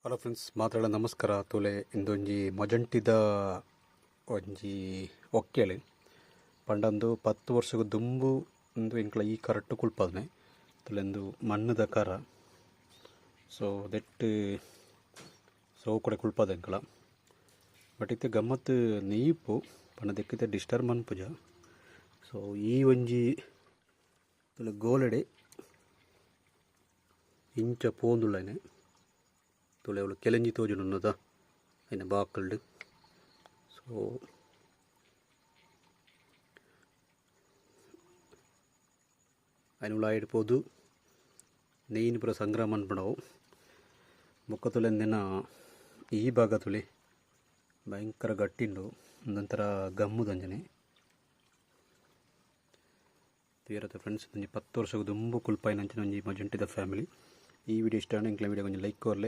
Hello friends, ಮಾತಾಡ ನಮಸ್ಕಾರ. ತೋಲೆ ಇಂದೊಂಜಿ ಮೊಜಂಟಿದ ಒಂಜಿ ಒಕ್ಕೇಳಿ ಪಂಡಂದು 10 ವರ್ಷದ ದುಂಬು ಒಂದು ಇಂಕ್ಲ ಈ ಕರೆಕ್ಟ್ ಕುಲ್ಪದನೆ ತುಲೆಂದು ಮಣ್ಣದ ಕರ. ಸೊ ದೆಟ್ಟು ಸೋಕಡೆ ಕುಲ್ಪದ ಎಂಕಲ ಬಟ್ ಇತ್ತೆ ಗಮ್ಮತ್ತು ನೀಪು ಪಂಡ ದೆಕ್ಕಿತೆ ಡಿಸ್ಟರ್ಬ್ ಮನ್ಪುಜ. ಸೊ ಈ ಒಂಜಿ ತುಲೆ ಗೋಲೆಡೆ ಇಂಚ ಪೋಂದುಳ್ಳನೆ ತುಲೆ ಅವಳು ಕೆಲೆಂಜಿ ತೋಜುನುನ್ನದ ಐನ ಬಾಕಲ್ಡು. ಸೊ ಐನ ಉಲಾಯಿಡ್ ಪೋದು ನೇಯ್ನು ಪೂರ ಸಂಗ್ರಹ ಮನ್ಪುಂಡವು ಬೊಕ್ಕ ತುಲೆಂದಿನ ಈ ಭಾಗ ತುಳಿ ಭಯಂಕರ ಗಟ್ಟಿಂಡು ಒಂದೊಂಥರ ಗಮ್ಮುದಂಜನೆ ತೀರತ್ತೆ ಫ್ರೆಂಡ್ಸ್. ಒಂಜಿ 10 ವರ್ಷದ ದುಂಬು ಕುಲ್ಪಾಯಿನಂಚಿನ ಒಂಜಿ ಮೊಜಂಟಿದ ಫ್ಯಾಮಿಲಿ. ಈ ವಿಡಿಯೋ ಇಷ್ಟ ಇಂಕ್ಲ ವಿಡಿಯೋ ಒಂಜಿ ಲೈಕ್ ಕೊರ್ಲೆ.